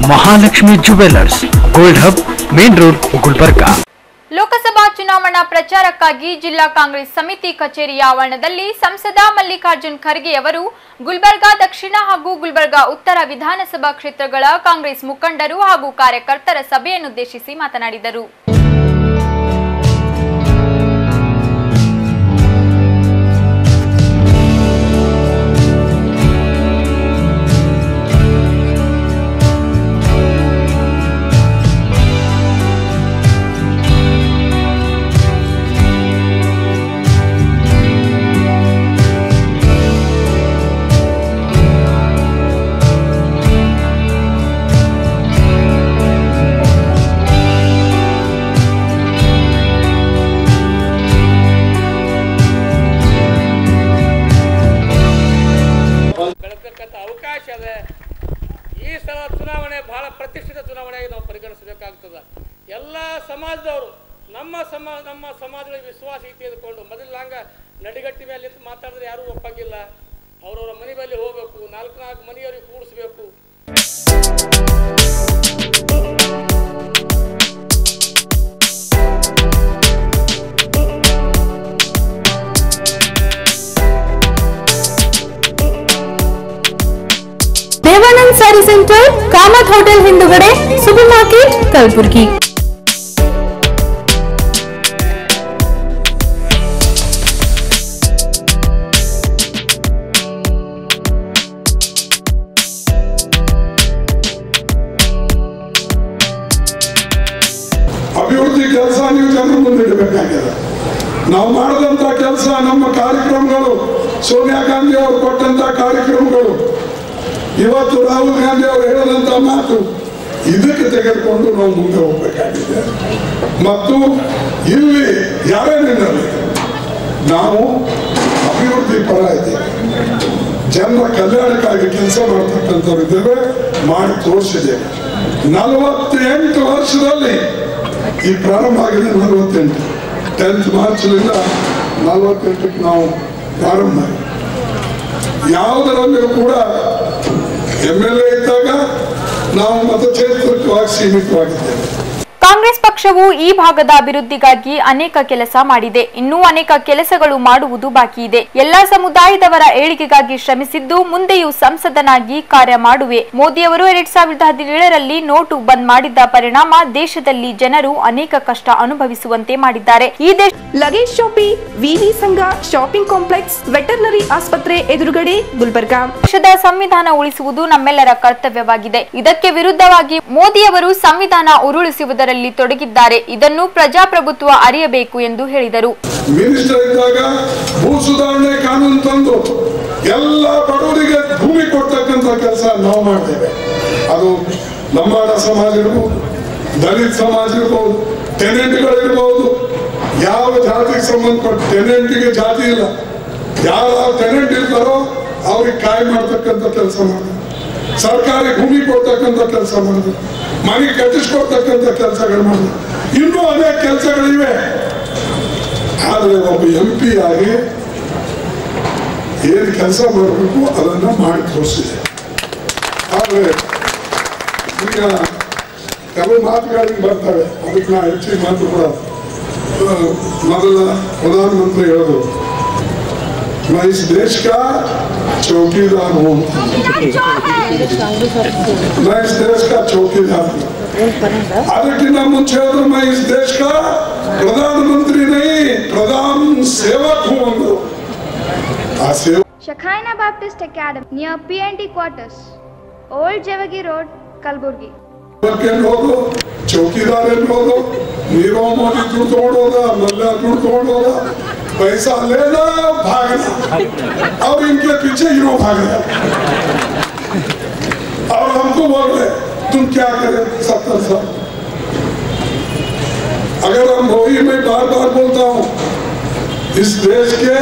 Mahalakshmi jewellers gold hub main road Gulbarga. Lok Sabha ಚುನಾವಣಾ ಪ್ರಚಾರಕ್ಕಾಗಿ ಜಿಲ್ಲಾ ಕಾಂಗ್ರೆಸ್ ಸಮಿತಿ ಕಚೇರಿಯ ಆವರಣದಲ್ಲಿ ಸಂಸದ ಮಲ್ಲಿಕಾರ್ಜುನ್ ಖರ್ಗೆ ಅವರು ಗುಲ್ಬರ್ಗಾ ದಕ್ಷಿಣ ಹಾಗೂ ಗುಲ್ಬರ್ಗಾ ಉತ್ತರ ವಿಧಾನಸಭಾ ಕ್ಷೇತ್ರಗಳ ಕಾಂಗ್ರೆಸ್ ಮುಖಂಡರು ಹಾಗೂ ಕಾರ್ಯಕರ್ತರ ಸಭೆಯನ್ನುದ್ದೇಶಿಸಿ ಮಾತನಾಡಿದರು. ಈ ಸಲ ಚುನಾವಣೆ ಬಹಳ ಪ್ರತಿಷ್ಠಿತ ಚುನಾವಣೆಯಾಗಿ ನಾವು ಪರಿಗಣಿಸಬೇಕಾಗುತ್ತದೆ. ಎಲ್ಲ ಸಮಾಜದವರು ನಮ್ಮ ಸಮಾಜದ ವಿಶ್ವಾಸ ತೆಗೆದುಕೊಂಡು ಮೊದಲು ಹಂಗ ನಡಿಗಟ್ಟಿ ಮೇಲೆ ನಿಂತು ಮಾತಾಡಿದ್ರೆ ಯಾರೂ ಒಪ್ಪಂಗಿಲ್ಲ. ಅವರವರ ಮನೆ ಬಳಿ ಹೋಗಬೇಕು, ನಾಲ್ಕು ಮನೆಯವರಿಗೆ ಕೂಡಿಸ್ಬೇಕು. देवानंद सारी सेंटर कामत होटल हिंदुगड़े सुपर मार्केट कलबुर्गी। ಅಭಿವೃದ್ಧಿ ಕೆಲಸ ನೀವು ಜನರ ಮುಂದೆ ಇಡಬೇಕಾಗಿದೆ. ನಾವು ಮಾಡಿದಂತ ಕೆಲಸ, ನಮ್ಮ ಕಾರ್ಯಕ್ರಮಗಳು, ಸೋನಿಯಾ ಗಾಂಧಿ ಅವರು ಕೊಟ್ಟಂತ ಕಾರ್ಯಕ್ರಮಗಳು, ಇವತ್ತು ರಾಹುಲ್ ಗಾಂಧಿ ಅವರು ಹೇಳಿದಂತ ಮಾತು, ಇದಕ್ಕೆ ತೆಗೆದುಕೊಂಡು ನಾವು ಮುಂದೆ ಹೋಗಬೇಕಾಗಿದೆ. ಮತ್ತು ಇಲ್ಲಿ ಯಾರೇ ನಿನ್ನಲ್ಲಿ ನಾವು ಅಭಿವೃದ್ಧಿ ಪರ ಇದ್ದೇವೆ, ಜನರ ಕಲ್ಯಾಣಕ್ಕಾಗಿ ಕೆಲಸ ಮಾಡ್ತಕ್ಕಂಥವ್ರು ಇದ್ದೇವೆ, ಮಾಡಿ ತೋರಿಸಿದ್ದೇವೆ. 48 ವರ್ಷದಲ್ಲಿ ಈ ಪ್ರಾರಂಭ ಆಗಿದೆ. 48 10th ಮಾರ್ಚ್ನಿಂದ 48ಕ್ಕೆ ನಾವು ಪ್ರಾರಂಭ. ಯಾವುದರಲ್ಲಿಯೂ ಕೂಡ MLA ಇದ್ದಾಗ ನಾವು ಮತಕ್ಷೇತ್ರವಾಗಿ ಸೀಮಿತವಾಗಿದ್ದೇವೆ. ಕಾಂಗ್ರೆಸ್ ಪಕ್ಷವು ಈ ಭಾಗದ ಅಭಿವೃದ್ಧಿಗಾಗಿ ಅನೇಕ ಕೆಲಸ ಮಾಡಿದೆ. ಇನ್ನೂ ಅನೇಕ ಕೆಲಸಗಳು ಮಾಡುವುದು ಬಾಕಿ ಇದೆ. ಎಲ್ಲಾ ಸಮುದಾಯದವರ ಏಳಿಗೆಗಾಗಿ ಶ್ರಮಿಸಿದ್ದು, ಮುಂದೆಯೂ ಸಂಸದನಾಗಿ ಕಾರ್ಯ ಮಾಡುವೆ. ಮೋದಿಯವರು 2017ರಲ್ಲಿ ನೋಟು ಬಂದ್ ಮಾಡಿದ್ದ ಪರಿಣಾಮ ದೇಶದಲ್ಲಿ ಜನರು ಅನೇಕ ಕಷ್ಟ ಅನುಭವಿಸುವಂತೆ ಮಾಡಿದ್ದಾರೆ. ಈ ಲಗೇಜ್ ಶಾಪಿ, ವಿವಿ ಸಂಘ, ಶಾಪಿಂಗ್ ಕಾಂಪ್ಲೆಕ್ಸ್, ವೆಟರ್ನರಿ ಆಸ್ಪತ್ರೆ ಎದುರುಗಡೆ ಗುಲ್ಬರ್ಗಾ. ದೇಶದ ಸಂವಿಧಾನ ಉಳಿಸುವುದು ನಮ್ಮೆಲ್ಲರ ಕರ್ತವ್ಯವಾಗಿದೆ. ಇದಕ್ಕೆ ವಿರುದ್ಧವಾಗಿ ಮೋದಿಯವರು ಸಂವಿಧಾನ ಉರುಳಿಸುವುದರಲ್ಲಿ ತೊಡಗಿದ್ದಾರೆ. ಇದನ್ನು ಪ್ರಜಾಪ್ರಭುತ್ವ ಅರಿಯಬೇಕು ಎಂದು ಹೇಳಿದರು. ಮಿನಿಸ್ಟರ್ ಇದ್ದಾಗ ಭೂ ಸುಧಾರಣೆ ಕಾನೂನು ತಂದು ಎಲ್ಲ ಬಡವರಿಗೆ ಭೂಮಿ ಕೊಡ್ತಕ್ಕಂಥ ಕೆಲಸ ನಾವು ಮಾಡ್ತೇವೆ. ಅದು ಲಂಬಾಡ ಸಮಾಜ ಇರ್ಬೋದು, ದಲಿತ ಸಮಾಜ ಇರ್ಬೋದು, ಟೆನೆಂಟ್ಗಳಿರ್ಬೋದು. ಯಾವ ಜಾತಿಗೆ ಸಂಬಂಧಪಟ್ಟ ಟೆನೆಂಟ್ಗೆ ಜಾತಿ ಇಲ್ಲ. ಯಾವ ಟೆನೆಂಟ್ ಇರ್ತಾರೋ ಅವ್ರಿಗೆ ಕಾಯಿ ಮಾಡ್ತಕ್ಕಂಥ ಕೆಲಸ ಮಾಡಿದ್ರು, ಸರ್ಕಾರಿ ಭೂಮಿ ಕೊಡ್ತಕ್ಕಂಥ ಕೆಲಸ ಮಾಡಿದ್ರು, ಮನೆ ಕಟ್ಟಿಸ್ಕೊಡ್ತಕ್ಕಂಥ ಕೆಲಸಗಳು ಮಾಡಿದ್ರು. ಇನ್ನೂ ಅನೇಕ ಕೆಲಸಗಳಿವೆ. ಆದರೆ ಒಬ್ಬ MP ಆಗಿ ಏನು ಕೆಲಸ ಮಾಡಬೇಕು ಅದನ್ನ ಮಾಡಿ ತೋರಿಸಿದೆ. ಆದರೆ ಈಗ ಕೆಲವು ಮಾತುಗಳಿಗೆ ಬರ್ತವೆ, ಅದಕ್ಕೆ ನಾ ಹೆಚ್ಚಿಗೆ ಮಾತು ಕೂಡ. ಮೊದಲ ಪ್ರಧಾನಮಂತ್ರಿ ಹೇಳಿದ್ರು, मैं इस देश का चौकीदार हूँ, मैं इस देश का चौकीदार हूँ. ಅದಕ್ಕಿಂತ ಮುಂಚೆ ಹೇಳಿದ್ರು, मैं इस देश का प्रधानमंत्री नहीं, प्रधान सेवक हूँ अंदर. आ सेवक Shekinah Baptist Academy near PND quarters, Old Javagi Road, Kalburgi. ಹೋದು ಚೌಕಿದಾರ ಹೋದು, ನೀರವ್ ಮೋದಿ ದುಡ್ಡು ತಗೊಂಡೋದ, ಮಲ್ಲ ದುಡ್ಡು ತಗೊಂಡೋದ, पैसा लेना भागना, और इनके पीछे हीरो भाग रहे, और हमको बोल रहे तुम क्या करें 70 साल. अगर हम वही, मैं बार बार बोलता हूँ, इस देश के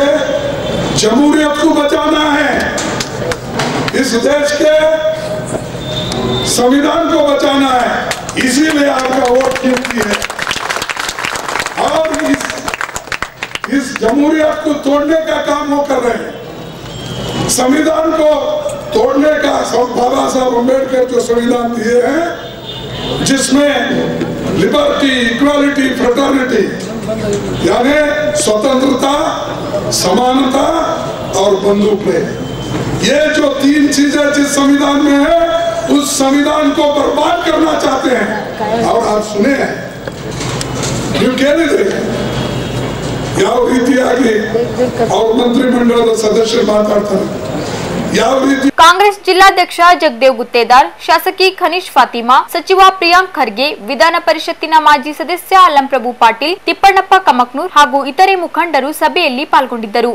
जमहूरियत को बचाना है, इस देश के संविधान को बचाना है, इसीलिए आपका वोट कीमती है. और इस जमहूरियत को तोड़ने का काम वो कर रहे हैं. संविधान को तोड़ने का बाबा साहब अम्बेडकर जो संविधान दिए हैं, जिसमें लिबर्टी, इक्वालिटी, फ्रेटर्निटी यानी स्वतंत्रता, समानता और बंदूक में, ये जो 3 चीजें जिस संविधान में है, उस संविधान को बर्बाद करना चाहते हैं। और आप सुने हैं ನೀವು ಕೇಳಿದ್ರೆ ಯಾವ ರೀತಿಯಾಗಿ ಅವ್ರ ಮಂತ್ರಿಮಂಡಲದ ಸದಸ್ಯರು ಮಾತಾಡ್ತಾರೆ, ಯಾವ ರೀತಿ ಕಾಂಗ್ರೆಸ್ ಜಿಲ್ಲಾಧ್ಯಕ್ಷ ಜಗದೇವ್ ಗುತ್ತೇದಾರ್, ಶಾಸಕಿ ಖನೀಶ್ ಫಾತಿಮಾ, ಸಚಿವ ಪ್ರಿಯಾಂಕ್ ಖರ್ಗೆ, ವಿಧಾನ ಪರಿಷತ್ತಿನ ಮಾಜಿ ಸದಸ್ಯ ಅಲ್ಲಂಪ್ರಭು ಪಾಟೀಲ್, ತಿಪ್ಪಣ್ಣಪ್ಪ ಕಮಕ್ನೂರ್ ಹಾಗೂ ಇತರೆ ಮುಖಂಡರು ಸಭೆಯಲ್ಲಿ ಪಾಲ್ಗೊಂಡಿದ್ದರು.